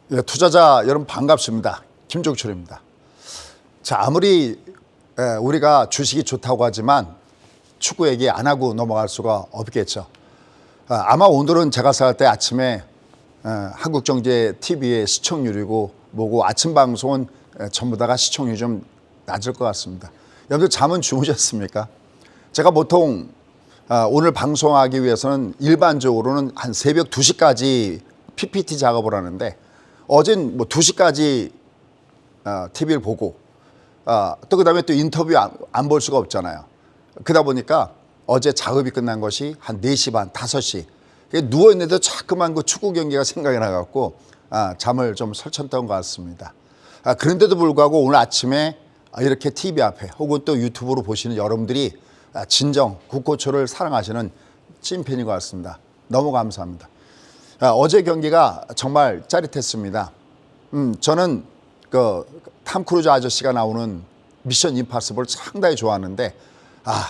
네, 투자자 여러분 반갑습니다. 김종철입니다. 자, 아무리 우리가 주식이 좋다고 하지만 축구 얘기 안 하고 넘어갈 수가 없겠죠. 아마 오늘은 제가 살 때 아침에 한국경제TV의 시청률이고 뭐고 아침 방송은 전부 다가 시청률이 좀 낮을 것 같습니다. 여러분들 잠은 주무셨습니까? 제가 보통 오늘 방송하기 위해서는 일반적으로는 한 새벽 2시까지 PPT 작업을 하는데 어젠 뭐 2시까지 TV를 보고 또 그다음에 또 인터뷰 안 볼 수가 없잖아요. 그러다 보니까 어제 작업이 끝난 것이 한 4시 반, 5시. 누워있는데도 자꾸만 그 축구 경기가 생각이 나갖고 잠을 좀 설쳤던 것 같습니다. 그런데도 불구하고 오늘 아침에 이렇게 TV 앞에 혹은 또 유튜브로 보시는 여러분들이 진정 국고초를 사랑하시는 찐팬인 것 같습니다. 너무 감사합니다. 어제 경기가 정말 짜릿했습니다. 저는 탐 크루즈 아저씨가 나오는 미션 임파서블 상당히 좋아하는데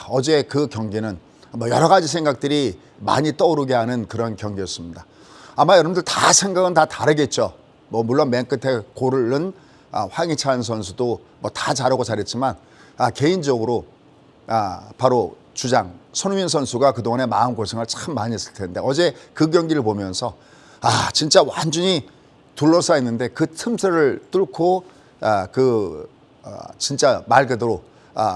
어제 그 경기는 뭐 여러 가지 생각들이 많이 떠오르게 하는 그런 경기였습니다. 아마 여러분들 다 생각은 다 다르겠죠. 뭐 물론 맨 끝에 골을 넣은 황희찬 선수도 뭐 다 잘하고 잘했지만 개인적으로 바로 주장 손흥민 선수가 그동안에 마음고생을 참 많이 했을 텐데 어제 그 경기를 보면서 진짜 완전히 둘러싸였는데 그 틈새를 뚫고 진짜 말 그대로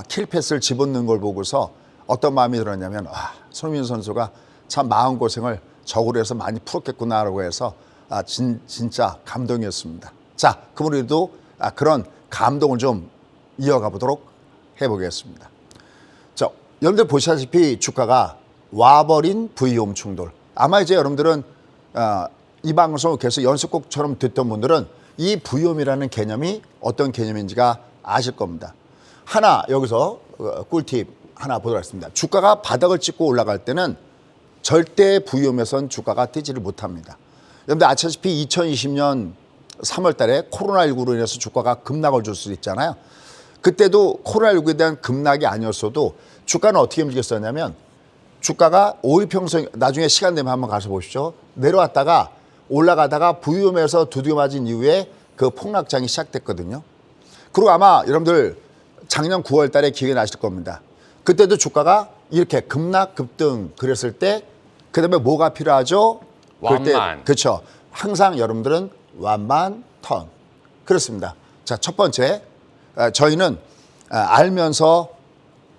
킬패스를 집어넣는 걸 보고서 어떤 마음이 들었냐면 손흥민 선수가 참 마음고생을 적으로 해서 많이 풀었겠구나라고 해서 진짜 감동이었습니다. 자, 그러므로 그런 감동을 좀 이어가 보도록 해보겠습니다. 자, 여러분들 보시다시피 주가가 와버린 V홈 충돌. 아마 이제 여러분들은 이 방송을 계속 연습곡처럼 듣던 분들은 이 V홈이라는 개념이 어떤 개념인지가 아실 겁니다. 하나 여기서 꿀팁 하나 보도록 하겠습니다. 주가가 바닥을 찍고 올라갈 때는 절대 V홈에선 주가가 뛰지를 못합니다. 여러분들 아시다시피 2020년 3월 달에 코로나19로 인해서 주가가 급락을 줄 수 있잖아요. 그때도 코로나19에 대한 급락이 아니었어도 주가는 어떻게 움직였었냐면 주가가 5일 평선 나중에 시간 되면 한번 가서 보시죠. 내려왔다가 올라가다가 V홈에서 두드겨 맞은 이후에 그 폭락장이 시작됐거든요. 그리고 아마 여러분들 작년 9월 달에 기억이 나실 겁니다. 그때도 주가가 이렇게 급락 급등 그랬을 때 그다음에 뭐가 필요하죠? 완만. 그렇죠. 항상 여러분들은 완만 턴. 그렇습니다. 자, 첫 번째 저희는 알면서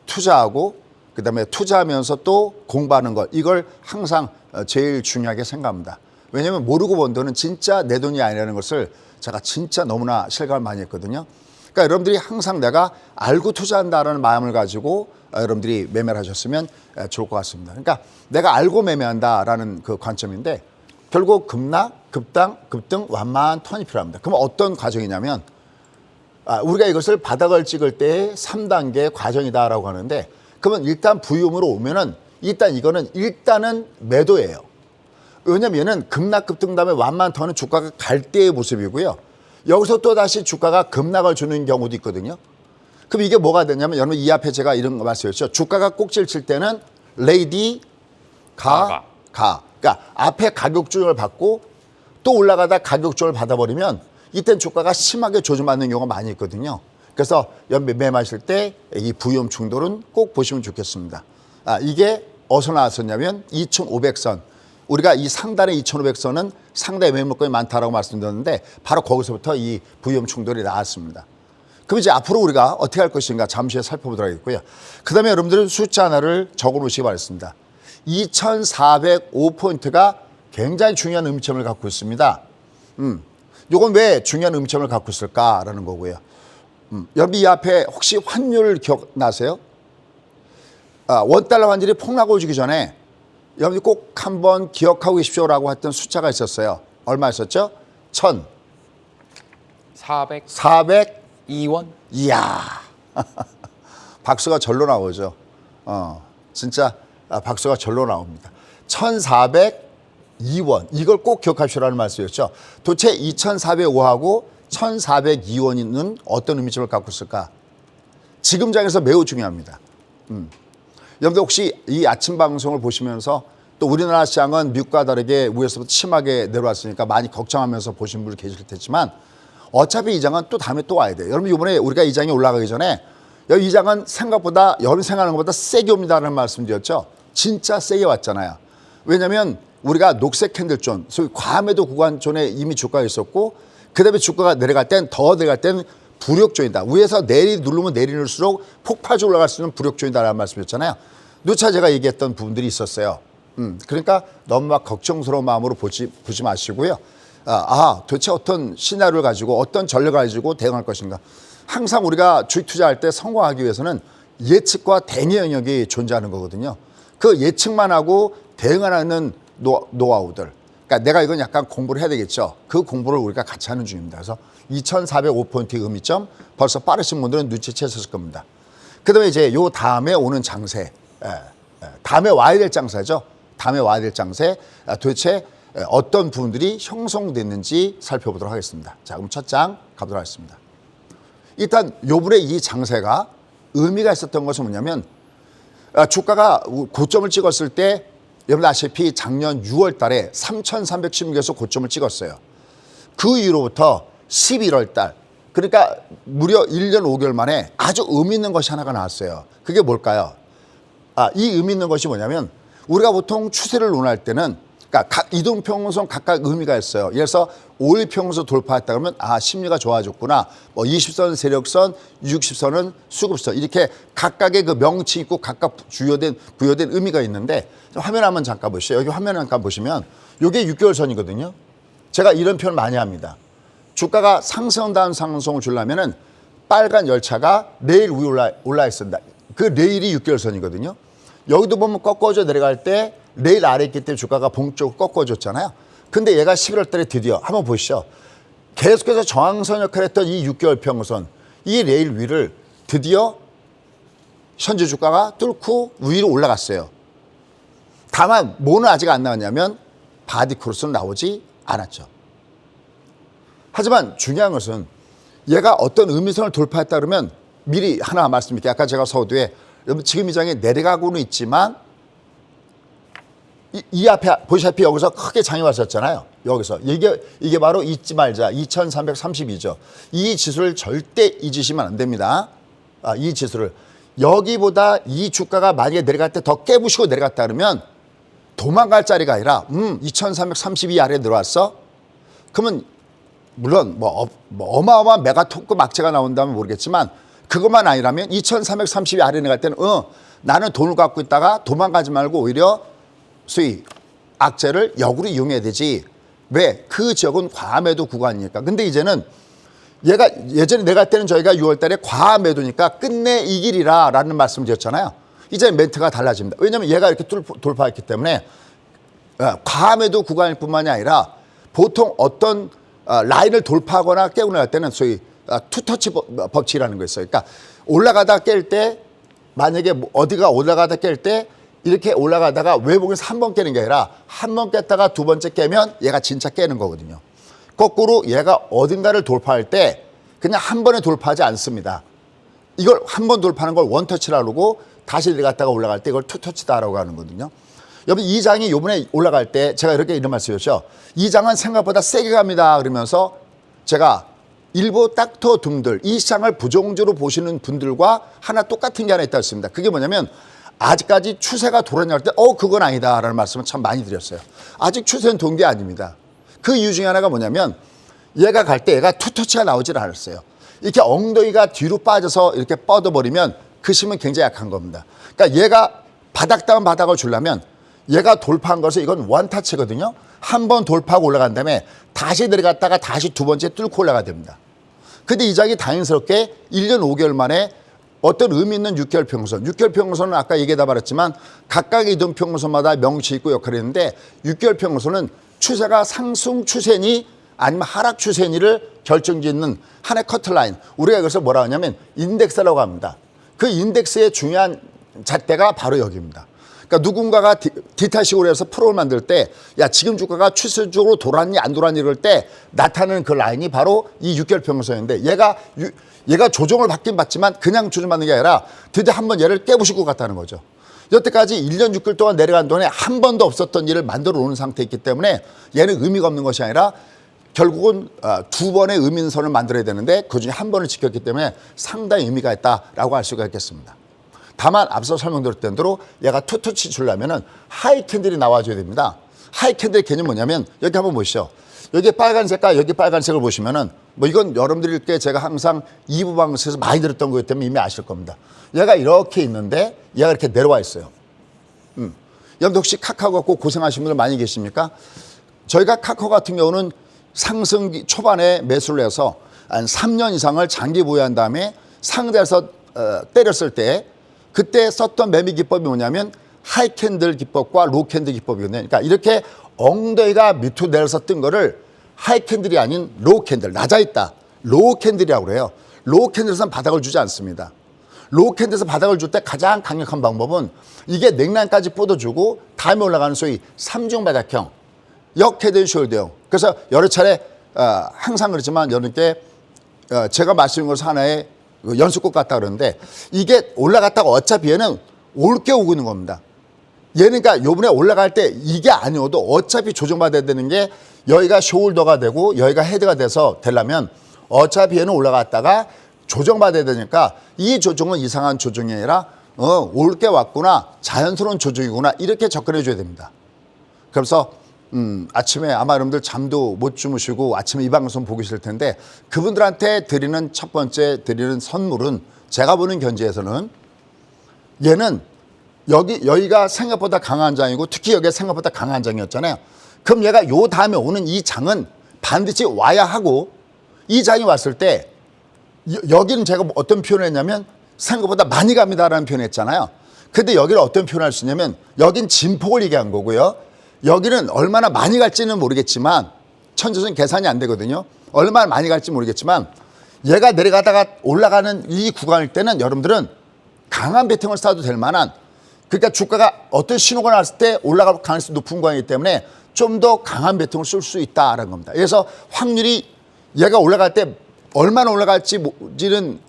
투자하고 그다음에 투자하면서 또 공부하는 것 이걸 항상 제일 중요하게 생각합니다. 왜냐하면 모르고 번 돈은 진짜 내 돈이 아니라는 것을 제가 진짜 너무나 실감을 많이 했거든요. 그러니까 여러분들이 항상 내가 알고 투자한다는 마음을 가지고 여러분들이 매매를 하셨으면 좋을 것 같습니다. 그러니까 내가 알고 매매한다라는 그 관점인데 결국 급락, 급등, 완만 턴이 필요합니다. 그럼 어떤 과정이냐면 우리가 이것을 바닥을 찍을 때의 3단계 과정이다라고 하는데 그러면 일단 V홈으로 오면은 일단은 매도예요. 왜냐면은 급락, 급등 다음에 완만 턴은 주가가 갈 때의 모습이고요. 여기서 또 다시 주가가 급락을 주는 경우도 있거든요. 그럼 이게 뭐가 되냐면 여러분 이 앞에 제가 이런 거 말씀드렸죠. 주가가 꼭지를 칠 때는 레이디 가. 그러니까 앞에 가격조정을 받고 또 올라가다 가격조정을 받아버리면 이땐 주가가 심하게 조정받는 경우가 많이 있거든요. 그래서 매매하실 때 이 V홈 충돌은 꼭 보시면 좋겠습니다. 이게 어디서 나왔었냐면 2500선. 우리가 이 상단의 2500선은 상당히 매물권이 많다라고 말씀드렸는데 바로 거기서부터 이 V홈 충돌이 나왔습니다. 그럼 이제 앞으로 우리가 어떻게 할 것인가 잠시 후에 살펴보도록 하겠고요. 그 다음에 여러분들은 숫자 하나를 적어놓으시기 바랍니다. 2405포인트가 굉장히 중요한 의미점을 갖고 있습니다. 이건 왜 중요한 의미점을 갖고 있을까라는 거고요. 여러분 이 앞에 혹시 환율 기억나세요? 원달러 환율이 폭락을 주기 전에 여러분들 꼭 한번 기억하고 계십시오라고 했던 숫자가 있었어요. 얼마였었죠? 402원? 이야. 박수가 절로 나오죠. 진짜 박수가 절로 나옵니다. 1402원. 이걸 꼭 기억하시라는 말씀이었죠. 도대체 2405하고 1402원은 어떤 의미점을 갖고 있을까? 지금 장에서 매우 중요합니다. 여러분들 혹시 이 아침 방송을 보시면서 또 우리나라 시장은 미국과 다르게 위에서부터 심하게 내려왔으니까 많이 걱정하면서 보신 분들 계실 테지만 어차피 이 장은 또 다음에 또 와야 돼요. 여러분 이번에 우리가 이 장이 올라가기 전에 이 장은 생각보다 여러분 생각하는 것보다 세게 옵니다라는 말씀드렸죠. 진짜 세게 왔잖아요. 왜냐하면 우리가 녹색 캔들존, 소위 과매도 구간존에 이미 주가가 있었고 그다음에 주가가 내려갈 땐 더 내려갈 땐 부력존이다. 위에서 누르면 내리는수록 폭파적으로 올라갈 수 있는 부력존이다라는 말씀이었잖아요. 누차 제가 얘기했던 부분들이 있었어요. 그러니까 너무 막 걱정스러운 마음으로 보지 마시고요. 도대체 어떤 시나리오를 가지고 어떤 전략을 가지고 대응할 것인가. 항상 우리가 주식 투자할 때 성공하기 위해서는 예측과 대응의 영역이 존재하는 거거든요. 그 예측만 하고 대응하는 노하우들. 그러니까 내가 이건 약간 공부를 해야 되겠죠. 그 공부를 우리가 같이 하는 중입니다. 그래서 2405포인트 음이점 벌써 빠르신 분들은 눈치채셨을 겁니다. 그 다음에 이제 요 다음에 오는 장세. 다음에 와야 될 장세죠. 다음에 와야 될 장세. 도대체 어떤 부분들이 형성됐는지 살펴보도록 하겠습니다. 자, 그럼 첫 장 가보도록 하겠습니다. 일단 요번에 이 장세가 의미가 있었던 것은 뭐냐면 주가가 고점을 찍었을 때 여러분 아시다시피 작년 6월 달에 3,316에서 고점을 찍었어요. 그 이후로부터 11월 달 그러니까 무려 1년 5개월 만에 아주 의미 있는 것이 하나가 나왔어요. 그게 뭘까요? 이 의미 있는 것이 뭐냐면 우리가 보통 추세를 논할 때는 그러니까 각 이동평균선 각각 의미가 있어요. 예를 들어서 5일 평균선 돌파했다 그러면 심리가 좋아졌구나. 뭐 20선 세력선, 60선은 수급선 이렇게 각각의 그 명치 있고 각각 부여된 의미가 있는데 화면 한번 잠깐 보시죠. 여기 화면 잠깐 보시면 이게 6개월 선이거든요. 제가 이런 표현을 많이 합니다. 주가가 상승 다운 상승을 주려면은 빨간 열차가 레일 위에 올라 있습니다. 그 레일이 6개월 선이거든요. 여기도 보면 꺾어져 내려갈 때 레일 아래 있기 때문에 주가가 봉쪽으로 꺾어졌잖아요. 근데 얘가 11월 달에 드디어 한번 보시죠. 계속해서 저항선 역할을 했던 이 6개월 평선, 이 레일 위를 드디어 현재 주가가 뚫고 위로 올라갔어요. 다만 뭐는 아직 안 나왔냐면 바디 크로스는 나오지 않았죠. 하지만 중요한 것은 얘가 어떤 의미선을 돌파했다 그러면 미리 하나 말씀드릴게요. 아까 제가 서두에 여러분 지금 이 장에 내려가고는 있지만 이 앞에 보시다시피 여기서 크게 장이 왔었잖아요. 여기서 이게 바로 잊지 말자 2332죠. 이 지수를 절대 잊으시면 안 됩니다. 이 지수를 여기보다 이 주가가 만약에 내려갈 때 더 깨부시고 내려갔다 그러면 도망갈 자리가 아니라 2332 아래에 들어왔어. 그러면 물론 뭐 어마어마한 메가토크 막체가 나온다면 모르겠지만 그것만 아니라면 2332 아래에 내려갈 때는 나는 돈을 갖고 있다가 도망가지 말고 오히려 소위 악재를 역으로 이용해야 되지. 왜? 그 지역은 과매도 구간이니까. 근데 이제는 얘가 예전에 내가 때는 저희가 6월 달에 과매도니까 끝내 이 길이라 라는 말씀을 드렸잖아요. 이제 멘트가 달라집니다. 왜냐하면 얘가 이렇게 돌파했기 때문에 과매도 구간일 뿐만이 아니라 보통 어떤 라인을 돌파하거나 깨고 나갈 때는 소위 투터치 법칙이라는 거 있어요. 그러니까 올라가다 깰 때 만약에 어디가 올라가다 깰 때 이렇게 올라가다가 외국에서 한 번 깨는 게 아니라 한 번 깼다가 두 번째 깨면 얘가 진짜 깨는 거거든요. 거꾸로 얘가 어딘가를 돌파할 때 그냥 한 번에 돌파하지 않습니다. 이걸 한 번 돌파하는 걸 원터치라고 그러고 다시 내려갔다가 올라갈 때 이걸 투터치다라고 하는 거거든요. 여러분 이 장이 요번에 올라갈 때 제가 이렇게 이런 말씀이었죠. 이 장은 생각보다 세게 갑니다. 그러면서 제가 일부 닥터 등들 이 시장을 부정적으로 보시는 분들과 하나 똑같은 게 하나 있다고 했습니다. 그게 뭐냐면 아직까지 추세가 돌아날 때 그건 아니다라는 말씀을 참 많이 드렸어요. 아직 추세는 돈 게 아닙니다. 그 이유 중에 하나가 뭐냐면 얘가 갈 때 얘가 투터치가 나오질 않았어요. 이렇게 엉덩이가 뒤로 빠져서 이렇게 뻗어버리면 그 힘은 굉장히 약한 겁니다. 그러니까 얘가 바닥다운 바닥을 주려면 얘가 돌파한 것은 이건 원타치거든요. 한 번 돌파하고 올라간 다음에 다시 내려갔다가 다시 두 번째 뚫고 올라가야 됩니다. 근데 이 장이 다행스럽게 1년 5개월 만에 어떤 의미 있는 6개월 평선. 6개월 평선은 아까 얘기하다 말했지만 각각의 이동 평선마다 명치 있고 역할이 있는데 6개월 평선은 추세가 상승 추세니 아니면 하락 추세니를 결정짓는 하나의 커트라인. 우리가 이것을 뭐라 하냐면 인덱스라고 합니다. 그 인덱스의 중요한 잣대가 바로 여기입니다. 그러니까 누군가가 디타식으로 해서 프로를 만들 때 야 지금 주가가 추세적으로 돌았니 안 돌았니 이럴 때 나타나는 그 라인이 바로 이 6개월 평선인데 얘가 조정을 받긴 받지만 그냥 조정받는 게 아니라 드디어 한번 얘를 깨부실 것 같다는 거죠. 여태까지 1년 6개월 동안 내려간 돈에 한 번도 없었던 일을 만들어 놓은 상태에 있기 때문에 얘는 의미가 없는 것이 아니라 결국은 두 번의 의민선을 만들어야 되는데 그중에 한 번을 지켰기 때문에 상당히 의미가 있다라고 할 수가 있겠습니다. 다만 앞서 설명드렸던 대로 얘가 투투치 주려면은 하이 캔들이 나와줘야 됩니다. 하이 캔들의 개념이 뭐냐면 여기 한번 보시죠. 여기 빨간색과 여기 빨간색을 보시면은 뭐 이건 여러분들께 제가 항상 2부 방송에서 많이 들었던 거기 때문에 이미 아실 겁니다. 얘가 이렇게 있는데 얘가 이렇게 내려와 있어요. 여러분들 혹시 카카오 갖고 고생하신 분들 많이 계십니까? 저희가 카카오 같은 경우는 상승기 초반에 매수를 해서 한 3년 이상을 장기 보유한 다음에 상대에서 때렸을 때 그때 썼던 매매 기법이 뭐냐면 하이 캔들 기법과 로우 캔들 기법이거든요. 그러니까 이렇게 엉덩이가 밑으로 내려서 뜬 거를 하이 캔들이 아닌 로우 캔들, 낮아 있다. 로우 캔들이라고 그래요. 로우 캔들에서는 바닥을 주지 않습니다. 로우 캔들에서 바닥을 줄 때 가장 강력한 방법은 이게 냉난까지 뻗어주고 다음에 올라가는 소위 삼중 바닥형, 역헤드 숄더형. 그래서 여러 차례 항상 그렇지만 여러분께 제가 말씀드린 것을 하나의 연습곡 같다 그러는데 이게 올라갔다가 어차피 얘는 올게 오고 있는 겁니다. 얘는 그러니까 요번에 올라갈 때 이게 아니어도 어차피 조정받아야 되는 게 여기가 숄더가 되고 여기가 헤드가 돼서 되려면 어차피 얘는 올라갔다가 조정받아야 되니까 이 조정은 이상한 조정이 아니라 올게 왔구나, 자연스러운 조정이구나 이렇게 접근해 줘야 됩니다. 그래서 아침에 아마 여러분들 잠도 못 주무시고 아침에 이 방송 보기 싫을 텐데 그분들한테 드리는 첫 번째 드리는 선물은 제가 보는 견지에서는 얘는 여기가 생각보다 강한 장이고 특히 여기가 생각보다 강한 장이었잖아요. 그럼 얘가 요 다음에 오는 이 장은 반드시 와야 하고 이 장이 왔을 때 여기는 제가 어떤 표현을 했냐면 생각보다 많이 갑니다라는 표현을 했잖아요. 근데 여기를 어떤 표현을 할 수 있냐면 여긴 진폭을 얘기한 거고요. 여기는 얼마나 많이 갈지는 모르겠지만 천재적인 계산이 안 되거든요. 얼마나 많이 갈지 모르겠지만 얘가 내려가다가 올라가는 이 구간일 때는 여러분들은 강한 베팅을 쏴도 될 만한 그러니까 주가가 어떤 신호가 나왔을 때 올라갈 가능성이 높은 구간이기 때문에 좀 더 강한 베팅을 쏠 수 있다라는 겁니다. 그래서 확률이 얘가 올라갈 때 얼마나 올라갈지는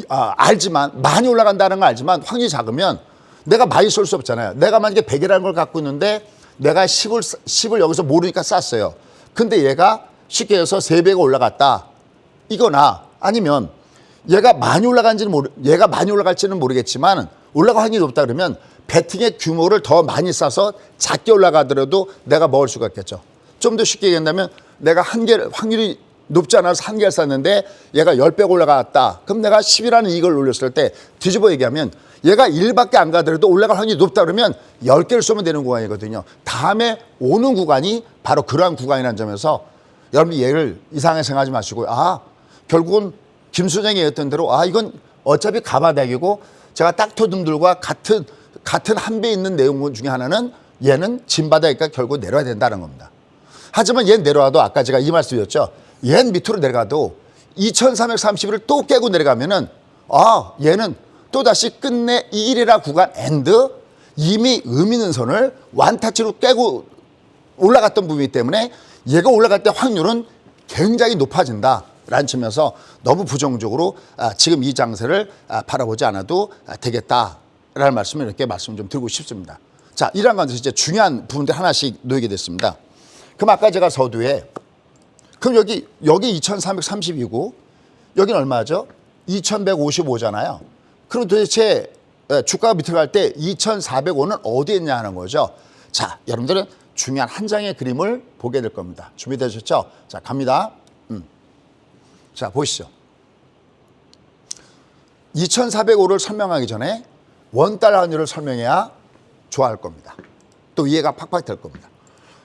알지만 많이 올라간다는 걸 알지만 확률이 작으면 내가 많이 쏠 수 없잖아요. 내가 만약에 100이라는 걸 갖고 있는데 내가 10을 여기서 모르니까 쌌어요. 근데 얘가 쉽게 해서 3배가 올라갔다. 이거나 아니면 얘가 많이 올라갈지는 모르겠지만 올라갈 확률이 높다 그러면 베팅의 규모를 더 많이 싸서 작게 올라가더라도 내가 먹을 수가 있겠죠. 좀 더 쉽게 얘기한다면 내가 확률이 높지 않아서 1개를 쌌는데 얘가 10배가 올라갔다. 그럼 내가 10이라는 이익을 올렸을 때 뒤집어 얘기하면 얘가 1밖에 안 가더라도 올라갈 확률이 높다 그러면 10개를 쏘면 되는 구간이거든요. 다음에 오는 구간이 바로 그러한 구간이라는 점에서 여러분이 얘를 이상하게 생각하지 마시고 결국은 김 소장이 얘기했던 대로 이건 어차피 가바닥이고 제가 딱토듬들과 같은 한 배 있는 내용 중에 하나는 얘는 진바닥이니까 결국 내려야 된다는 겁니다. 하지만 얘는 내려와도 아까 제가 이 말씀드렸죠. 얘는 밑으로 내려가도 2330을 또 깨고 내려가면은 얘는 또다시 끝내 2일이라 구간 엔드 이미 의미 있는 선을 완타치로 깨고 올라갔던 부분이기 때문에 얘가 올라갈 때 확률은 굉장히 높아진다라는 측면에서 너무 부정적으로 지금 이 장세를 바라보지 않아도 되겠다라는 말씀을 이렇게 말씀 좀 드리고 싶습니다. 자, 이러한 가운데서 이제 중요한 부분들 하나씩 놓이게 됐습니다. 그럼 아까 제가 서두에 그럼 여기 2330이고 여기는 얼마죠? 2155잖아요. 그럼 도대체 주가가 밑으로 갈 때 2405는 어디에 있냐 하는 거죠. 자, 여러분들은 중요한 한 장의 그림을 보게 될 겁니다. 준비되셨죠? 자, 갑니다. 자, 보시죠. 2405를 설명하기 전에 원달러 환율을 설명해야 좋아할 겁니다. 또 이해가 팍팍 될 겁니다.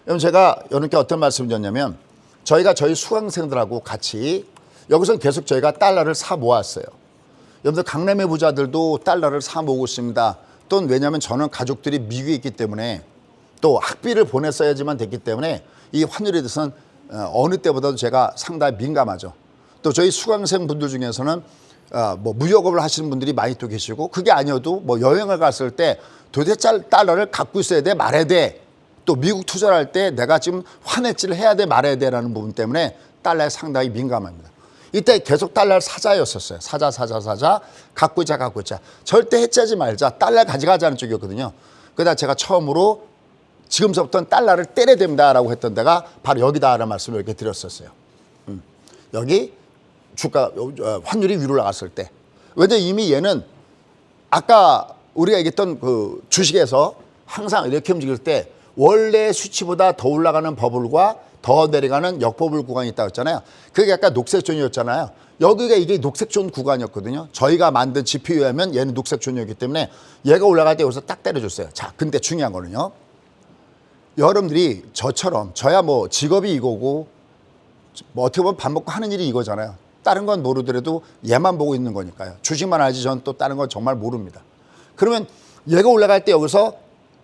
여러분 제가 여러분께 어떤 말씀을 드렸냐면 저희가 저희 수강생들하고 같이 여기서 계속 저희가 달러를 사 모았어요. 여러분들 강남의 부자들도 달러를 사 모으고 있습니다. 또는 왜냐하면 저는 가족들이 미국에 있기 때문에 또 학비를 보냈어야지만 됐기 때문에 이 환율에 대해서는 어느 때보다도 제가 상당히 민감하죠. 또 저희 수강생 분들 중에서는 뭐 무역업을 하시는 분들이 많이 또 계시고 그게 아니어도 뭐 여행을 갔을 때 도대체 달러를 갖고 있어야 돼 말아야 돼. 또 미국 투자를 할 때 내가 지금 환해지를 해야 돼 말아야 돼라는 부분 때문에 달러에 상당히 민감합니다. 이때 계속 달러를 사자였었어요. 사자. 갖고 있자. 절대 해지하지 말자. 달러 가져가자는 쪽이었거든요. 그러다 제가 처음으로 지금서부터는 달러를 때려야 됩니다라고 했던 데가 바로 여기다라는 말씀을 이렇게 드렸었어요. 여기 주가 환율이 위로 나갔을 때. 왜냐면 이미 얘는 아까 우리가 얘기했던 그 주식에서 항상 이렇게 움직일 때 원래 수치보다 더 올라가는 버블과 더 내려가는 역버블 구간이 있다고 했잖아요. 그게 약간 녹색존이었잖아요. 여기가 이게 녹색존 구간이었거든요. 저희가 만든 지표에 의하면 얘는 녹색존이었기 때문에 얘가 올라갈 때 여기서 딱 때려줬어요. 자, 근데 중요한 거는요. 여러분들이 저처럼 저야 뭐 직업이 이거고 뭐 어떻게 보면 밥 먹고 하는 일이 이거잖아요. 다른 건 모르더라도 얘만 보고 있는 거니까요. 주식만 알지 전 또 다른 건 정말 모릅니다. 그러면 얘가 올라갈 때 여기서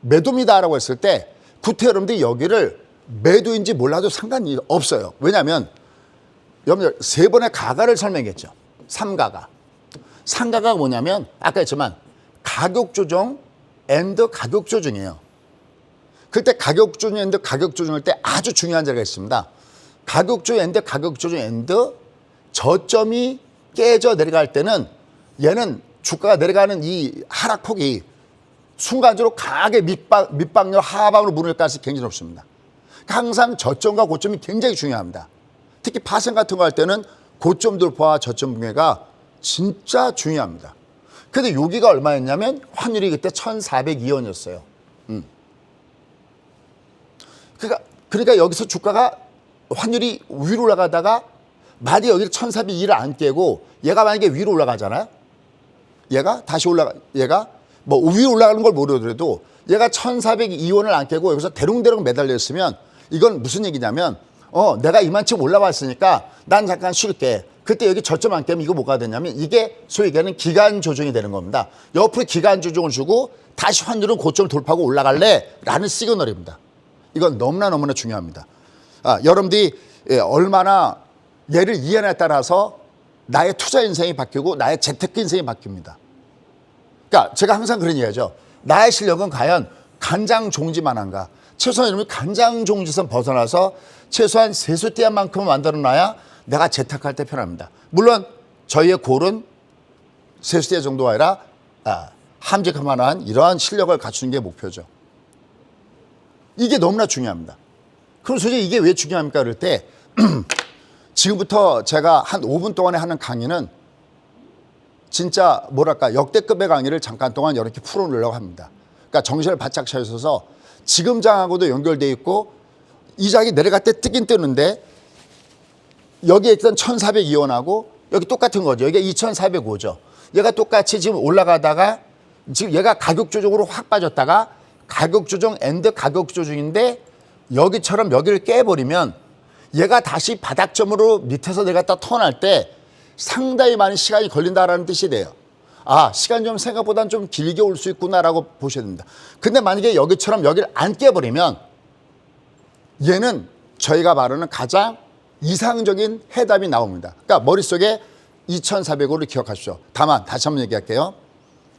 매도입니다라고 했을 때 구태 여러분들이 여기를 매도인지 몰라도 상관이 없어요. 왜냐하면 여러분들 세 번의 가가를 설명했죠. 삼가가. 삼가가 뭐냐면 아까 했지만 가격 조정 앤드 가격 조정이에요. 그때 가격 조정 앤드 가격 조정할 때 아주 중요한 자리가 있습니다. 가격 조정 앤드 가격 조정 앤드 저점이 깨져 내려갈 때는 얘는 주가가 내려가는 이 하락폭이 순간적으로 강하게 밑방열 하방으로 문을 갈 가능성이 굉장히 높습니다. 항상 저점과 고점이 굉장히 중요합니다. 특히 파생 같은 거 할 때는 고점 돌파와 저점 붕괴가 진짜 중요합니다. 근데 여기가 얼마였냐면 환율이 그때 1,402원이었어요. 그러니까 여기서 주가가 환율이 위로 올라가다가 만약에 여기를 1,402를 안 깨고 얘가 만약에 위로 올라가잖아요. 얘가 다시 얘가 뭐 위로 올라가는 걸 모르더라도 얘가 1,402원을 안 깨고 여기서 대롱대롱 매달려 있으면 이건 무슨 얘기냐면 내가 이만큼 올라왔으니까 난 잠깐 쉴게. 그때 여기 저점 안 깨면 이거 뭐가 되냐면 이게 소위 얘기하는 기간 조정이 되는 겁니다. 옆으로 기간 조정을 주고 다시 환율은 고점을 돌파하고 올라갈래? 라는 시그널입니다. 이건 너무나 중요합니다. 여러분들이 얼마나 얘를 이해하냐에 따라서 나의 투자 인생이 바뀌고 나의 재테크 인생이 바뀝니다. 그러니까 제가 항상 그런 얘기하죠. 나의 실력은 과연 간장 종지만한가? 최소한 여러분이 간장 종지선 벗어나서 최소한 세수대만큼은 만들어놔야 내가 재테크할 때 편합니다. 물론 저희의 골은 세수대 정도가 아니라 함직할 만한 이러한 실력을 갖추는 게 목표죠. 이게 너무나 중요합니다. 그럼 솔직히 이게 왜 중요합니까? 그럴 때 지금부터 제가 한 5분 동안에 하는 강의는 진짜 뭐랄까 역대급의 강의를 잠깐 동안 이렇게 풀어놓으려고 합니다. 그러니까 정신을 바짝 차려서 지금 장하고도 연결돼 있고 이 장이 내려갈 때 뜨긴 뜨는데 여기에 있던 1,402원하고 여기 똑같은 거죠. 여기가 2,405죠. 얘가 똑같이 지금 올라가다가 지금 얘가 가격 조정으로 확 빠졌다가 가격 조정 앤드 가격 조정인데 여기처럼 여기를 깨버리면 얘가 다시 바닥점으로 밑에서 내려갔다 턴할 때 상당히 많은 시간이 걸린다라는 뜻이 돼요. 시간이 좀 생각보다는 좀 길게 올 수 있구나라고 보셔야 됩니다. 근데 만약에 여기처럼 여기를 안 깨버리면 얘는 저희가 말하는 가장 이상적인 해답이 나옵니다. 그러니까 머릿속에 2,405를 기억하십시오. 다만 다시 한번 얘기할게요.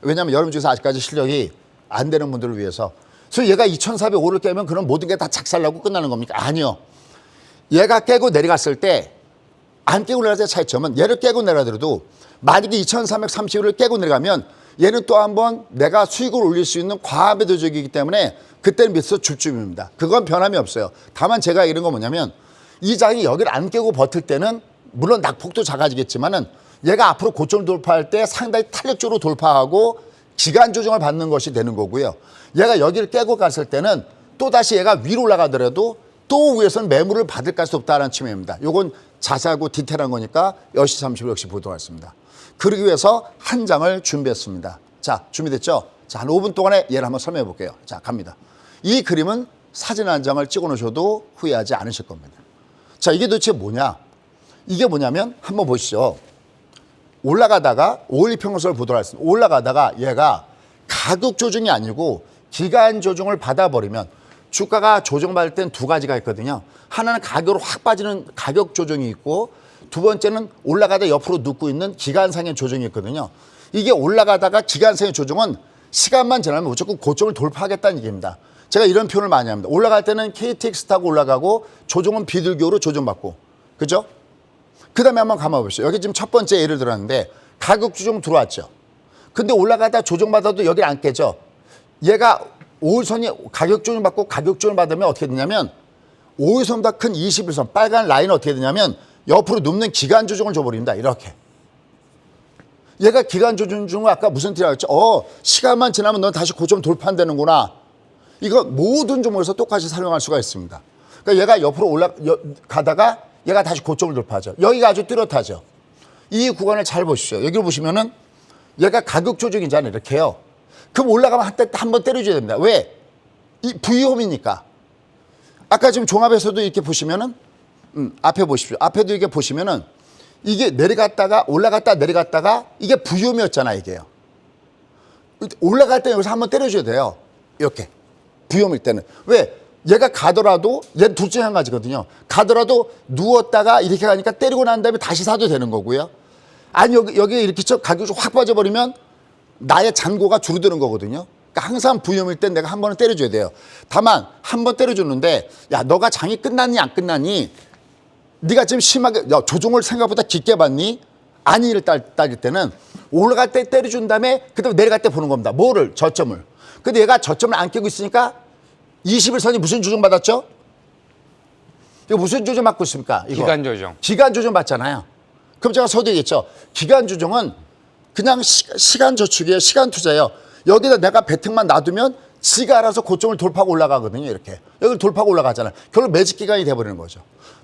왜냐하면 여러분 중에서 아직까지 실력이 안 되는 분들을 위해서. 그래서 얘가 2,405를 깨면 그럼 모든 게 다 작살나고 끝나는 겁니까? 아니요. 얘가 깨고 내려갔을 때 안 깨고 내려갈 때 차이점은 얘를 깨고 내려가더라도 만약에 2,330을 깨고 내려가면 얘는 또 한번 내가 수익을 올릴 수 있는 과매도적이기 때문에 그때는 밑에서 줍줍입니다. 그건 변함이 없어요. 다만 제가 이런 건 뭐냐면 이 장이 여기를 안 깨고 버틸 때는 물론 낙폭도 작아지겠지만은 얘가 앞으로 고점을 돌파할 때 상당히 탄력적으로 돌파하고 기간 조정을 받는 것이 되는 거고요. 얘가 여기를 깨고 갔을 때는 또다시 얘가 위로 올라가더라도 또 위에서는 매물을 받을 가수 없다는 측면입니다. 이건 자세하고 디테일한 거니까 10시 30분 역시 보도록 하겠습니다. 그러기 위해서 한 장을 준비했습니다. 자, 준비됐죠? 자, 한 5분 동안에 얘를 한번 설명해 볼게요. 자, 갑니다. 이 그림은 사진 한 장을 찍어 놓으셔도 후회하지 않으실 겁니다. 자, 이게 도대체 뭐냐? 이게 뭐냐면 한번 보시죠. 올라가다가 5일 평균선을 보도록 하겠습니다. 올라가다가 얘가 가격 조정이 아니고 기간 조정을 받아버리면 주가가 조정받을 땐 두 가지가 있거든요. 하나는 가격으로 확 빠지는 가격 조정이 있고 두 번째는 올라가다 옆으로 눕고 있는 기간상의 조정이 있거든요. 이게 올라가다가 기간상의 조정은 시간만 지나면 무조건 고점을 돌파하겠다는 얘기입니다. 제가 이런 표현을 많이 합니다. 올라갈 때는 KTX 타고 올라가고 조정은 비둘기호로 조정받고. 그죠? 그 다음에 한번 감아 보시죠. 여기 지금 첫 번째 예를 들었는데 가격 조정 들어왔죠. 근데 올라가다 조정받아도 여기 안 깨져. 얘가 5일선이 가격 조정 받고 가격 조정 받으면 어떻게 되냐면 5일선보다 큰 21선 빨간 라인은 어떻게 되냐면 옆으로 눕는 기간 조정을 줘버립니다. 이렇게. 얘가 기간 조정 중에 아까 무슨 티라고 했죠? 시간만 지나면 넌 다시 고점 돌파한다는구나. 이거 모든 종목에서 똑같이 사용할 수가 있습니다. 그러니까 얘가 옆으로 올라가다가 얘가 다시 고점을 돌파하죠. 여기가 아주 뚜렷하죠. 이 구간을 잘 보십시오. 여기를 보시면은 얘가 가격 조정이잖아요. 이렇게요. 그럼 올라가면 한때 한 번 때려줘야 됩니다. 왜? 이 V홈이니까. 아까 지금 종합에서도 이렇게 보시면은 앞에 보십시오. 앞에도 이게 보시면은 이게 내려갔다가 올라갔다 내려갔다가 이게 V홈이었잖아 이게요. 올라갈 때 여기서 한번 때려줘야 돼요. 이렇게. V홈일 때는. 왜? 얘가 가더라도 얘는 둘 중에 한 가지거든요. 가더라도 누웠다가 이렇게 가니까 때리고 난 다음에 다시 사도 되는 거고요. 아니 여기 이렇게 가격이 확 빠져버리면 나의 잔고가 줄어드는 거거든요. 그러니까 항상 V홈일 땐 내가 한 번은 때려줘야 돼요. 다만 한 번 때려줬는데 야 너가 장이 끝났니 안 끝났니? 네가 지금 심하게 조종을 생각보다 깊게 봤니? 아니를 따질 때는 올라갈 때 때려준 다음에 그다음에 내려갈 때 보는 겁니다. 뭐를? 저점을. 근데 얘가 저점을 안 깨고 있으니까 21선이 무슨 조정 받았죠? 이거 무슨 조정 받고 있습니까? 이거. 기간 조정. 기간 조정 받잖아요. 그럼 제가 서두 얘기했죠. 기간 조정은 그냥 시간 저축이에요. 시간 투자예요. 여기다 내가 배팅만 놔두면 지가 알아서 고점을 돌파하고 올라가거든요. 이렇게. 여기를 돌파하고 올라가잖아요. 결국 매직 기간이 돼버리는 거죠.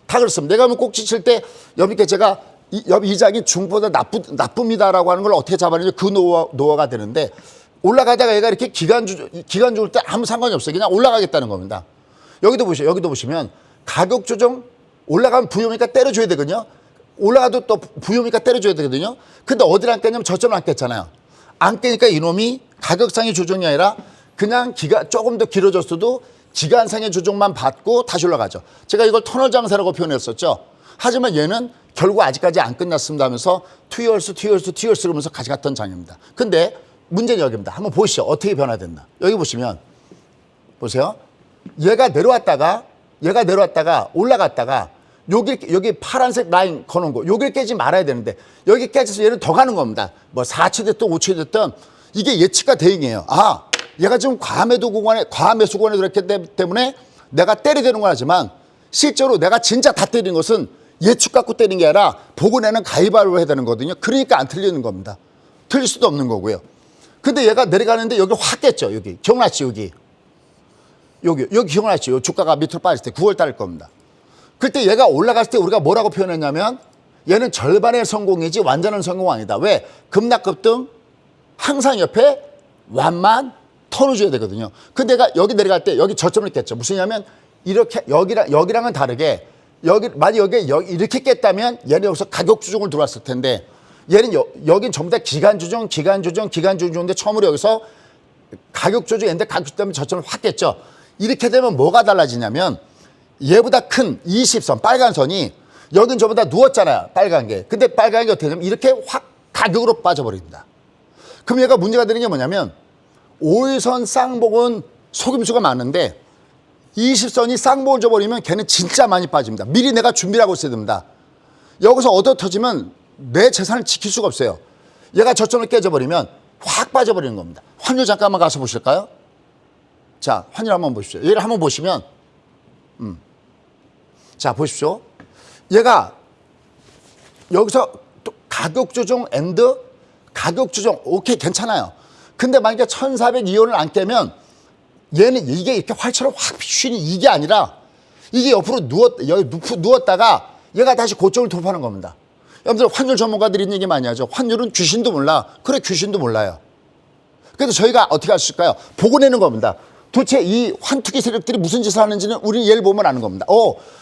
다 그렇습니다. 내가 하면 꼭지 칠 때 여기께 제가 이 장이 중보다 나쁩니다라고 하는 걸 어떻게 잡아내냐 그 노하가 되는데 올라가다가 얘가 이렇게 기간 조절 때 아무 상관이 없어요. 그냥 올라가겠다는 겁니다. 여기도 보시죠. 여기도 보시면 가격 조정 올라가면 V홈이니까 때려줘야 되거든요. 올라가도 또 V홈이니까 때려줘야 되거든요. 근데 어디를 안 깼냐면 저점을 안 깼잖아요. 안 깨니까 이놈이 가격상의 조정이 아니라 그냥 조금 더 길어졌어도 기간상의 조정만 받고 다시 올라가죠. 제가 이걸 터널 장사라고 표현했었죠. 하지만 얘는 결국 아직까지 안 끝났습니다 하면서 투이얼스 그러면서 가져갔던 장입니다. 근데 문제는 여기입니다. 한번 보시죠. 어떻게 변화됐나. 여기 보시면 보세요. 얘가 내려왔다가 올라갔다가 여기 파란색 라인 거는 거 여기를 깨지 말아야 되는데 여기 깨져서 얘는 더 가는 겁니다. 뭐 4치 됐든 5치 됐든 이게 예측과 대응이에요. 아 얘가 지금 과매수 구간에 들었기 때문에 내가 때려대는 건 하지만 실제로 내가 진짜 다 때린 것은 예측 갖고 때린 게 아니라 보고 내는 가위바위보 해야 되는 거거든요. 그러니까 안 틀리는 겁니다. 틀릴 수도 없는 거고요. 근데 얘가 내려가는데 여기 확 깼죠. 여기 기억나지? 여기 기억나지? 주가가 밑으로 빠질 때 9월 달일 겁니다. 그때 얘가 올라갔을 때 우리가 뭐라고 표현했냐면 얘는 절반의 성공이지 완전한 성공 아니다. 왜? 급락급등 항상 옆에 완만 턴어줘야 되거든요. 근데 얘가 여기 내려갈 때 여기 저점을 깼죠. 무슨냐면 이렇게 여기랑은 다르게 만약에 여기 이렇게 깼다면 얘는 여기서 가격 조정을 들어왔을 텐데 얘는 여긴 전부 다 기간 조정인데 처음으로 여기서 가격 조정인데 가격 조정 때문에 저점을 확 깼죠. 이렇게 되면 뭐가 달라지냐면 얘보다 큰 20선 빨간 선이 여긴 전부 다 누웠잖아요. 빨간 게. 근데 빨간 게 어떻게 되냐면 이렇게 확 가격으로 빠져버립니다. 그럼 얘가 문제가 되는 게 뭐냐면 5일선 쌍봉은 속임수가 많은데 20선이 쌍봉을 줘버리면 걔는 진짜 많이 빠집니다. 미리 내가 준비를 하고 있어야 됩니다. 여기서 얻어 터지면 내 재산을 지킬 수가 없어요. 얘가 저점을 깨져버리면 확 빠져버리는 겁니다. 환율 잠깐만 가서 보실까요? 자, 환율 한번 보십시오. 얘를 한번 보시면 자, 보십시오. 얘가 여기서 또 가격 조정 오케이 괜찮아요. 근데 만약에 1402원을 안 깨면 얘는 이게 이렇게 활처럼 확 쉬는 이게 아니라 이게 옆으로 누웠다가 얘가 다시 고점을 돌파하는 겁니다. 여러분들 환율 전문가들이 이런 얘기 많이 하죠. 환율은 귀신도 몰라. 그래 귀신도 몰라요. 그래서 저희가 어떻게 할 수 있을까요? 보고 내는 겁니다. 도대체 이 환투기 세력들이 무슨 짓을 하는지는 우리는 얘를 보면 아는 겁니다.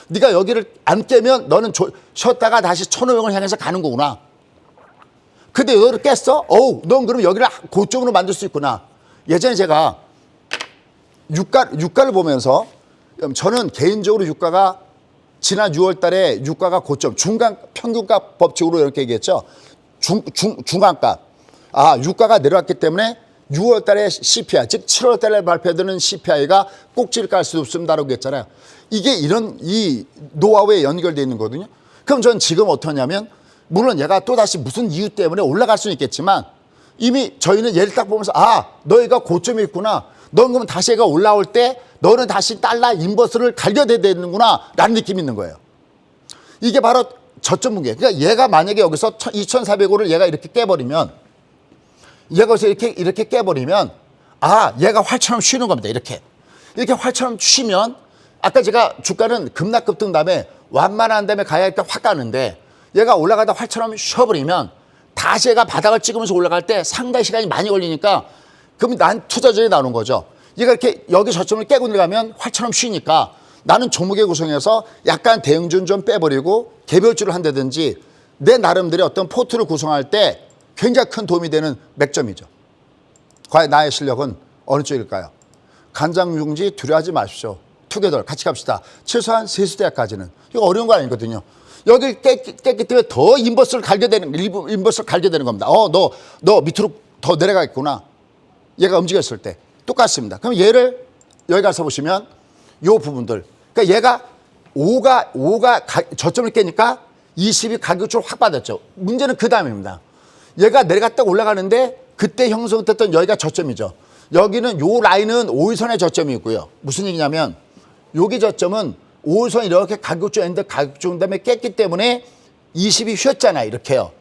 네가 여기를 안 깨면 너는 쉬었다가 다시 1,500원 향해서 가는 거구나. 근데 여기를 깼어? 넌 그럼 여기를 고점으로 만들 수 있구나. 예전에 제가 유가를 보면서 저는 개인적으로 유가가 지난 6월 달에 유가가 고점, 평균값 법칙으로 이렇게 얘기했죠. 중간값. 유가가 내려왔기 때문에 6월 달에 CPI, 즉 7월 달에 발표되는 CPI가 꼭지를 깔 수 없습니다라고 했잖아요. 이게 이 노하우에 연결되어 있는 거거든요. 그럼 저는 지금 어떠냐면 물론 얘가 또다시 무슨 이유 때문에 올라갈 수는 있겠지만 이미 저희는 얘를 딱 보면서 너희가 고점이 있구나. 너는 그러면 다시 얘가 올라올 때 너는 다시 달러 인버스를 갈겨대야 되는구나 라는 느낌이 있는 거예요. 이게 바로 저점 붕괴. 그러니까 얘가 만약에 여기서 2400원을 얘가 이렇게 깨버리면 얘가 여기서 이렇게 깨버리면 얘가 활처럼 쉬는 겁니다. 이렇게 활처럼 쉬면 아까 제가 주가는 급락급등 다음에 완만한 다음에 가야 할 때 확 가는데 얘가 올라가다 활처럼 쉬어버리면 다시 얘가 바닥을 찍으면서 올라갈 때 상당히 시간이 많이 걸리니까 그럼 난 투자전이 나오는 거죠. 얘가 이렇게 여기 저점을 깨고 내려가면 활처럼 쉬니까 나는 종목에 구성해서 약간 대응준 좀 빼버리고 개별주를 한다든지 내 나름대로 어떤 포트를 구성할 때 굉장히 큰 도움이 되는 맥점이죠. 과연 나의 실력은 어느 쪽일까요? 간장중지 두려워하지 마십시오. 투게더 같이 갑시다. 최소한 세수대학까지는. 이거 어려운 거 아니거든요. 여기 깼기 때문에 더 인버스를 갈겨대는 겁니다. 너 밑으로 더 내려가겠구나. 얘가 움직였을 때 똑같습니다. 그럼 얘를 여기 가서 보시면 요 부분들. 그러니까 얘가 5가 저점을 깨니까 20이 가격적으로 확 받았죠. 문제는 그 다음입니다. 얘가 내려갔다 올라가는데 그때 형성됐던 여기가 저점이죠. 여기는 요 라인은 5일선의 저점이 있고요. 무슨 얘기냐면 여기 저점은 5일선 이렇게 가격적인데 가격적 다음에 깼기 때문에 20이 쉬었잖아요. 이렇게요.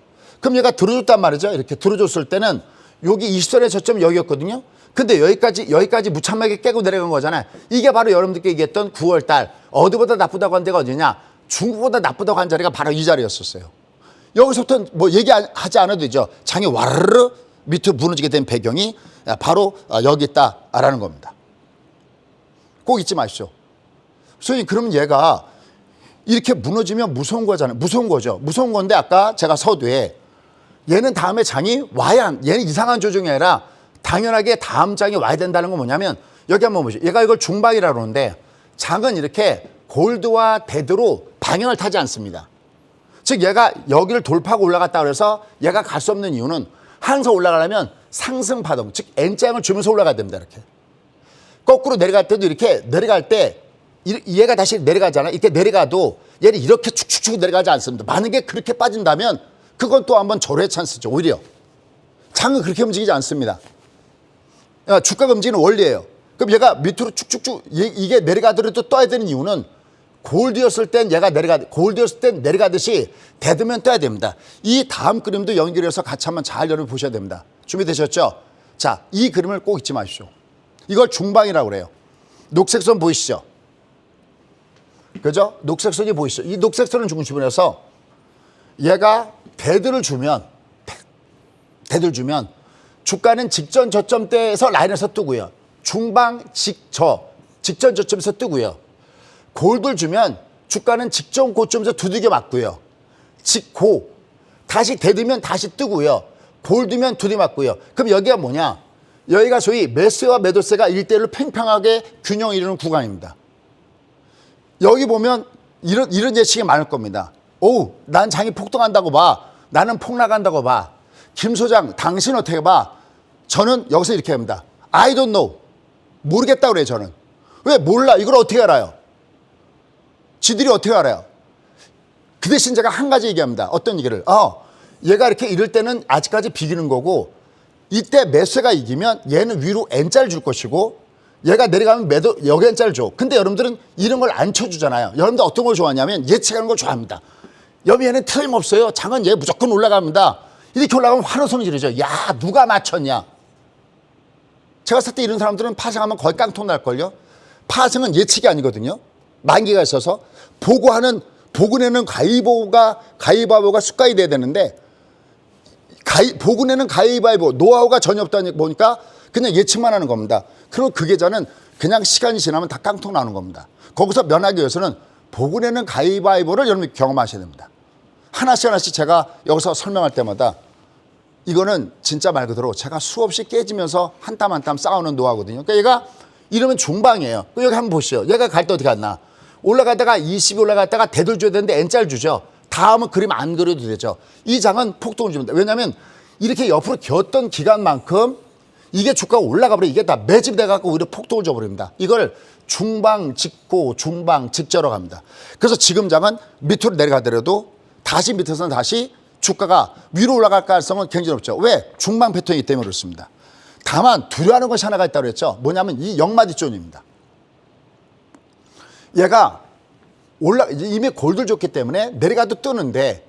그럼 얘가 들어줬단 말이죠. 이렇게 들어줬을 때는 여기 20선의 저점이 여기였거든요. 근데 여기까지 무참하게 깨고 내려간 거잖아요. 이게 바로 여러분들께 얘기했던 9월달 어디보다 나쁘다고 한 데가 어디냐. 중국보다 나쁘다고 한 자리가 바로 이 자리였었어요. 여기서부터 뭐 얘기하지 않아도 되죠. 장이 와르르 밑으로 무너지게 된 배경이 바로 여기 있다라는 겁니다. 꼭 잊지 마십시오. 선생님 그러면 얘가 이렇게 무너지면 무서운 거잖아요. 무서운 거죠. 무서운 건데 아까 제가 서두에 얘는 다음에 장이 얘는 이상한 조정이 아니라 당연하게 다음 장이 와야 된다는 건 뭐냐면 여기 한번 보시죠. 얘가 이걸 중방이라고 그러는데 장은 이렇게 골드와 데드로 방향을 타지 않습니다. 즉 얘가 여기를 돌파하고 올라갔다 그래서 얘가 갈 수 없는 이유는 항상 올라가려면 상승 파동, 즉 N장을 주면서 올라가야 됩니다. 이렇게. 거꾸로 내려갈 때도 이렇게 내려갈 때 얘가 다시 내려가잖아요. 이렇게 내려가도 얘는 이렇게 축축축 내려가지 않습니다. 만약에 그렇게 빠진다면 그건 또 한번 절호의 찬스죠. 오히려. 장은 그렇게 움직이지 않습니다. 주가가 움직이는 원리예요. 그럼 얘가 밑으로 축축축 이게 내려가더라도 떠야 되는 이유는 골드였을 땐 골드였을 땐 내려가듯이 대두면 떠야 됩니다. 이 다음 그림도 연결해서 같이 한번 잘 여러분 보셔야 됩니다. 준비되셨죠? 자, 이 그림을 꼭 잊지 마십시오. 이걸 중방이라고 그래요. 녹색 선 보이시죠? 그죠? 녹색 선이 보이시죠? 이 녹색 선을 중심으로 해서 얘가 대두를 주면 주가는 직전 저점대에서 라인에서 뜨고요. 중방 직전 저점에서 뜨고요. 골드를 주면 주가는 직전 고점에서 두들겨 맞고요. 직고 다시 대두면 다시 뜨고요. 골드면 두들겨 맞고요. 그럼 여기가 뭐냐? 여기가 소위 매수와 매도세가 1대1로 팽팽하게 균형 이루는 구간입니다. 여기 보면 이런 예측이 많을 겁니다. 난 장이 폭등한다고 봐. 나는 폭락한다고 봐. 김 소장, 당신 어떻게 봐? 저는 여기서 이렇게 합니다. I don't know. 모르겠다고 그래요, 저는. 왜 몰라? 이걸 어떻게 알아요? 지들이 어떻게 알아요? 그 대신 제가 한 가지 얘기합니다. 어떤 얘기를? 얘가 이렇게 이럴 때는 아직까지 비기는 거고 이때 매수가 이기면 얘는 위로 N자를 줄 것이고 얘가 내려가면 여기 N자를 줘. 근데 여러분들은 이런 걸 안 쳐주잖아요. 여러분들 어떤 걸 좋아하냐면 예측하는 걸 좋아합니다. 얘는 틀림없어요. 장은 얘 무조건 올라갑니다. 이렇게 올라가면 환호성 지르죠. 야, 누가 맞췄냐? 제가 봤을 때 이런 사람들은 파생하면 거의 깡통 날걸요. 파생은 예측이 아니거든요. 만기가 있어서 보고내는 가위바위보가 습관이 돼야 되는데 보고내는 가위바위보 노하우가 전혀 없다 보니까 그냥 예측만 하는 겁니다. 그럼 그 계좌는 그냥 시간이 지나면 다 깡통 나는 겁니다. 거기서 면하기 위해서는 보고내는 가위바위보를 여러분이 경험하셔야 됩니다. 하나씩 제가 여기서 설명할 때마다 이거는 진짜 말 그대로 제가 수없이 깨지면서 한 땀 한 땀 쌓아오는 노하우거든요. 그러니까 얘가 이러면 중방이에요. 여기 한번 보시죠. 얘가 갈 때 어떻게 갔나? 올라가다가 20이 올라갔다가 대들줘야 되는데 N자를 주죠. 다음은 그림 안 그려도 되죠. 이 장은 폭등을 줍니다. 왜냐하면 이렇게 옆으로 기었던 기간만큼 이게 주가가 올라가 버려 이게 다 매집돼 갖고 오히려 폭등을 줘버립니다. 이걸 중방 직고 중방 직저로 갑니다. 그래서 지금 장은 밑으로 내려가더라도 다시 밑에서는 다시 주가가 위로 올라갈 가능성은 굉장히 높죠. 왜? 중방 패턴이기 때문에 그렇습니다. 다만 두려워하는 것이 하나가 있다고 그랬죠. 뭐냐면 이 영마디존입니다. 얘가 이미 골들 줬기 때문에 내려가도 뜨는데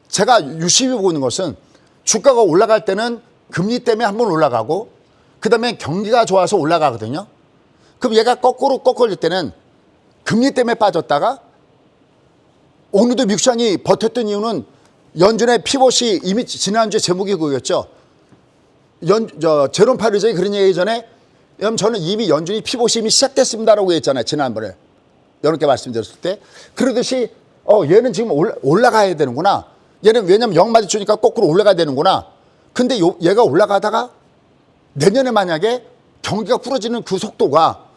제가 유심히 보고 있는 것은 주가가 올라갈 때는 금리 때문에 한번 올라가고 그다음에 경기가 좋아서 올라가거든요. 그럼 얘가 거꾸로 꺾어질 때는 금리 때문에 빠졌다가 오늘도 미국 시장이 버텼던 이유는 연준의 피봇이 이미 지난주에 제목이 그거였죠. 제롬 파웰이 그런 얘기 전에 저는 이미 연준이 피봇이 이미 시작됐습니다라고 했잖아요. 지난번에 여러분께 말씀드렸을 때. 그러듯이 얘는 지금 올라가야 되는구나. 얘는 왜냐면 영마디 주니까 거꾸로 올라가야 되는구나. 근데 얘가 올라가다가 내년에 만약에 경기가 풀어지는 그 속도가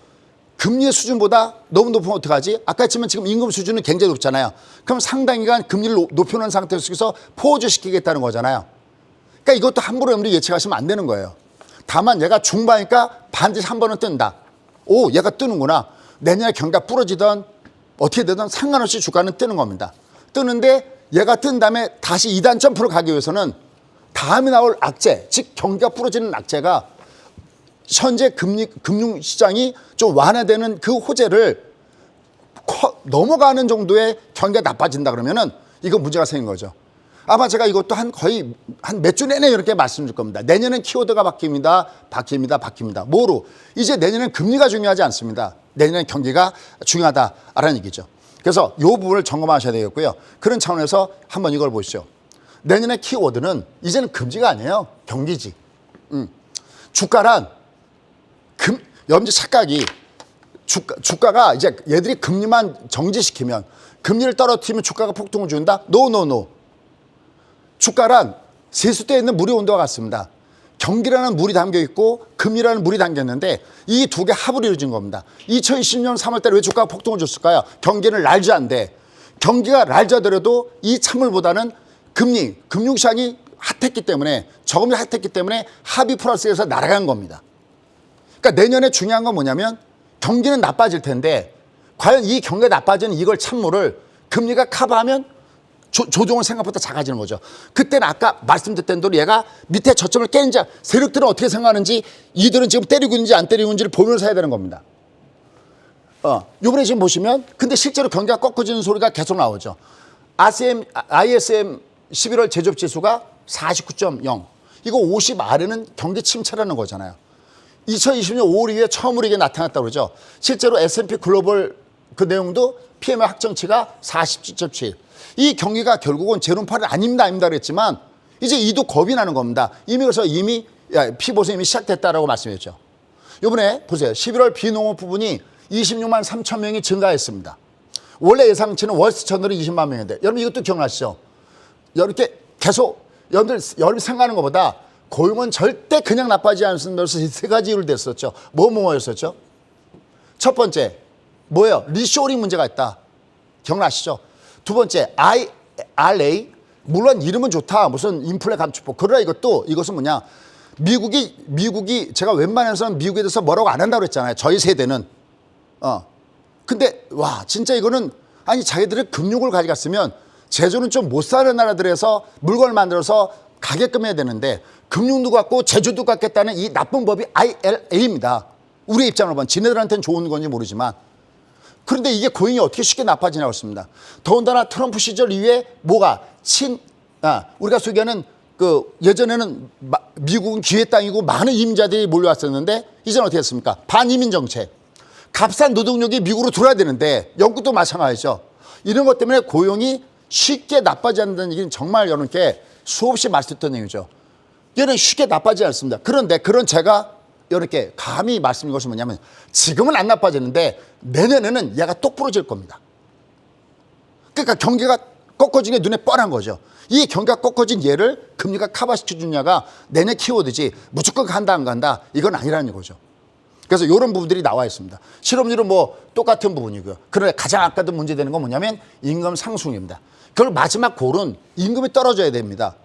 금리의 수준보다 너무 높으면 어떡하지? 아까 했지만 지금 임금 수준은 굉장히 높잖아요. 그럼 상당히간 금리를 높여놓은 상태에서 포즈시키겠다는 거잖아요. 그러니까 이것도 함부로 여러분들이 예측하시면 안 되는 거예요. 다만 얘가 중반이니까 반드시 한 번은 뜬다. 오, 얘가 뜨는구나. 내년에 경기가 부러지든 어떻게 되든 상관없이 주가는 뜨는 겁니다. 뜨는데 얘가 뜬 다음에 다시 2단 점프로 가기 위해서는 다음에 나올 악재, 즉 경기가 부러지는 악재가 현재 금융시장이 좀 완화되는 그 호재를 넘어가는 정도의 경기가 나빠진다 그러면은 이거 문제가 생긴 거죠. 아마 제가 이것도 거의 한 몇 주 내내 이렇게 말씀드릴 겁니다. 내년엔 키워드가 바뀝니다. 뭐로? 이제 내년엔 금리가 중요하지 않습니다. 내년엔 경기가 중요하다라는 얘기죠. 그래서 이 부분을 점검하셔야 되겠고요. 그런 차원에서 한번 이걸 보시죠. 내년의 키워드는 이제는 금리가 아니에요. 경기지. 주가란 여러분들 착각이 주가가 이제 얘들이 금리만 정지시키면 금리를 떨어뜨리면 주가가 폭등을 준다? 노. 주가란 세숫대에 있는 물의 온도와 같습니다. 경기라는 물이 담겨 있고 금리라는 물이 담겼는데 이 두 개 합으로 이루어진 겁니다. 2020년 3월 달에 왜 주가가 폭등을 줬을까요? 경기는 랄저한데 경기가 랄저더라도 이 찬물보다는 금융시장이 핫했기 때문에 저금리 핫했기 때문에 합의 플러스에서 날아간 겁니다. 그러니까 내년에 중요한 건 뭐냐면 경기는 나빠질 텐데 과연 이 경기가 나빠지는 이걸 찬물을 금리가 커버하면 조정은 생각보다 작아지는 거죠. 그때는 아까 말씀드렸던 대로 얘가 밑에 저점을 깨는지 세력들은 어떻게 생각하는지 이들은 지금 때리고 있는지 안 때리고 있는지를 보면서 해야 되는 겁니다. 요번에 지금 보시면 근데 실제로 경기가 꺾어지는 소리가 계속 나오죠. ISM 11월 제조업 지수가 49.0 이거 50 아래는 경기 침체라는 거잖아요. 2020년 5월 이후에 처음으로 이게 나타났다고 그러죠. 실제로 S&P 글로벌 그 내용도 PMI 확정치가 47.7 이 경기가 결국은 제롬 파웰이 아닙니다 그랬지만 이제 이도 겁이 나는 겁니다. 그래서 피봇은 이미 시작됐다라고 말씀했죠. 이번에 보세요. 11월 비농업 부분이 26만 3천 명이 증가했습니다. 원래 예상치는 월스트 저널이 20만 명인데 여러분 이것도 기억나시죠? 이렇게 계속 여러분 생각하는 것보다 고용은 절대 그냥 나빠지지 않습니다. 세 가지 이유를 댔었죠. 뭐였었죠? 첫 번째 뭐예요? 리쇼링 문제가 있다. 기억나시죠? 두 번째 IRA 물론 이름은 좋다. 무슨 인플레 감축법. 그러나 이것은 뭐냐? 미국이 제가 웬만해서는 미국에 대해서 뭐라고 안 한다고 그랬잖아요. 저희 세대는. 근데 와 진짜 이거는 아니 자기들이 금융을 가져갔으면 제조는 좀 못 사는 나라들에서 물건을 만들어서 가게끔 해야 되는데 금융도 갖고 제조도 갖겠다는 이 나쁜 법이 IRA입니다. 우리의 입장으로 보면 지네들한테는 좋은 건지 모르지만 그런데 이게 고용이 어떻게 쉽게 나빠지냐고 했습니다. 더군다나 트럼프 시절 이후에 뭐가 우리가 소개하는 예전에는 미국은 기회 땅이고 많은 이민자들이 몰려왔었는데 이제는 어떻게 했습니까? 반이민 정책. 값싼 노동력이 미국으로 들어와야 되는데 영국도 마찬가지죠. 이런 것 때문에 고용이 쉽게 나빠지지 않는다는 얘기는 정말 여러분께 수없이 말씀드렸던 얘기죠. 얘는 쉽게 나빠지지 않습니다. 그런데 제가 이렇게 감히 말씀드린 것이 뭐냐면 지금은 안 나빠지는데 내년에는 얘가 똑 부러질 겁니다. 그러니까 경기가 꺾어진 게 눈에 뻔한 거죠. 이 경기가 꺾어진 얘를 금리가 커버시켜주냐가 내년 키워드지 무조건 간다 안 간다 이건 아니라는 거죠. 그래서 이런 부분들이 나와 있습니다. 실업률은 뭐 똑같은 부분이고요. 그런데 가장 아까도 문제되는 건 뭐냐면 임금 상승입니다. 그걸 마지막 골은 임금이 떨어져야 됩니다.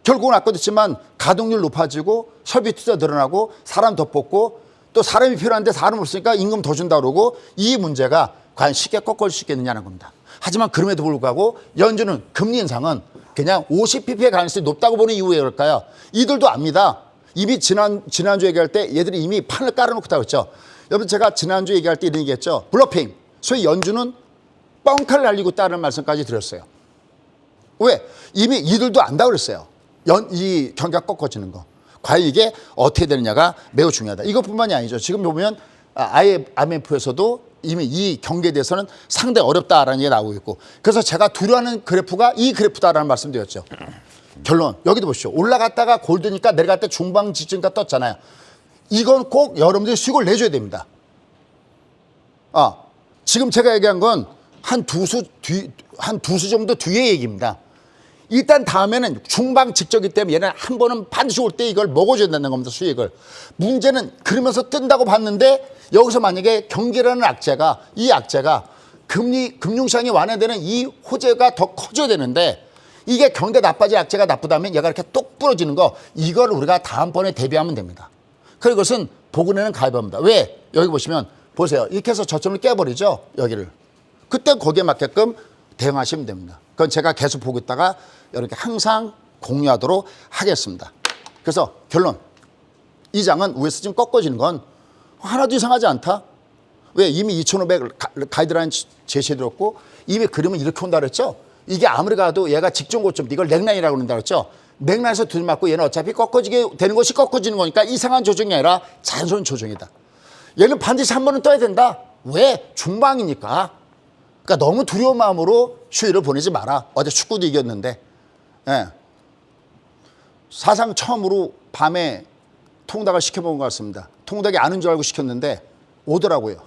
결국은 아까도 했지만 가동률 높아지고 설비 투자 늘어나고 사람 더 뽑고 또 사람이 필요한데 사람 없으니까 임금 더 준다 그러고 이 문제가 과연 쉽게 꺾을 수 있겠느냐는 겁니다. 하지만 그럼에도 불구하고 연준은 금리 인상은 그냥 50pp의 가능성이 높다고 보는 이유에 그럴까요? 이들도 압니다. 이미 지난주 얘기할 때 얘들이 이미 판을 깔아놓고 다 그랬죠. 여러분 제가 지난주 얘기할 때 이런 얘기했죠. 블러핑. 소위 연준은 뻥카를 날리고 있다는 말씀까지 드렸어요. 왜? 이미 이들도 안다 그랬어요. 이 경기가 꺾어지는 거. 과연 이게 어떻게 되느냐가 매우 중요하다. 이것뿐만이 아니죠. 지금 보면 IMF에서도 이미 이 경기에 대해서는 상당히 어렵다라는 얘기가 나오고 있고 그래서 제가 두려워하는 그래프가 이 그래프다라는 말씀드렸죠. 결론 여기도 보시죠. 올라갔다가 골드니까 내려갈 때 중방 지층가 떴잖아요. 이건 꼭 여러분들이 수익을 내줘야 됩니다. 지금 제가 얘기한 건 한 두 수 정도 뒤의 얘기입니다. 일단 다음에는 중방 직전이기 때문에 얘는 한 번은 반드시 올 때 이걸 먹어줘야 된다는 겁니다. 수익을. 문제는 그러면서 뜬다고 봤는데 여기서 만약에 경기라는 악재가 이 악재가 금융시장이 완화되는 이 호재가 더 커져야 되는데 이게 경기가 나빠지 악재가 나쁘다면 얘가 이렇게 똑 부러지는 거 이걸 우리가 다음번에 대비하면 됩니다. 그리고 이것은 보고내는 가입합니다. 왜? 여기 보시면 보세요. 이렇게 해서 저점을 깨버리죠. 여기를. 그때 거기에 맞게끔 대응하시면 됩니다. 그건 제가 계속 보고 있다가 이렇게 항상 공유하도록 하겠습니다. 그래서 결론. 이 장은 위에서 지금 꺾어지는 건 하나도 이상하지 않다. 왜? 이미 2,500 가이드라인 제시해드렸고 이미 그림은 이렇게 온다 그랬죠. 이게 아무리 가도 얘가 직전 고점 이걸 넥라인이라고 그런다 그랬죠. 넥라인에서 들이맞고 얘는 어차피 꺾어지게 되는 것이 꺾어지는 거니까 이상한 조정이 아니라 자연스러운 조정이다. 얘는 반드시 한 번은 떠야 된다. 왜? 중방이니까. 그러니까 너무 두려운 마음으로 휴일을 보내지 마라. 어제 축구도 이겼는데. 예. 사상 처음으로 밤에 통닭을 시켜본 것 같습니다. 통닭이 아는 줄 알고 시켰는데 오더라고요.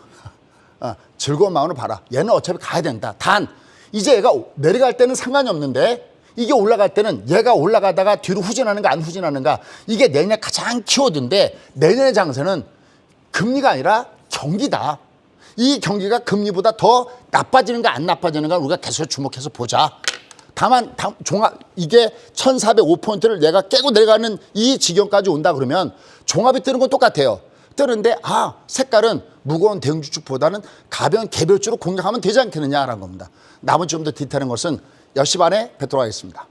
즐거운 마음으로 봐라. 얘는 어차피 가야 된다. 단 이제 얘가 내려갈 때는 상관이 없는데 이게 올라갈 때는 얘가 올라가다가 뒤로 후진하는가 안 후진하는가 이게 내년에 가장 키워드인데 내년의 장세는 금리가 아니라 경기다. 이 경기가 금리보다 더 나빠지는가 안 나빠지는가 우리가 계속 주목해서 보자. 다만 이게 1405포인트를 내가 깨고 내려가는 이 지경까지 온다 그러면 종합이 뜨는 건 똑같아요. 뜨는데 색깔은 무거운 대형주축보다는 가벼운 개별주로 공략하면 되지 않겠느냐라는 겁니다. 나머지 좀 더 디테일한 것은 10시 반에 뵙도록 하겠습니다.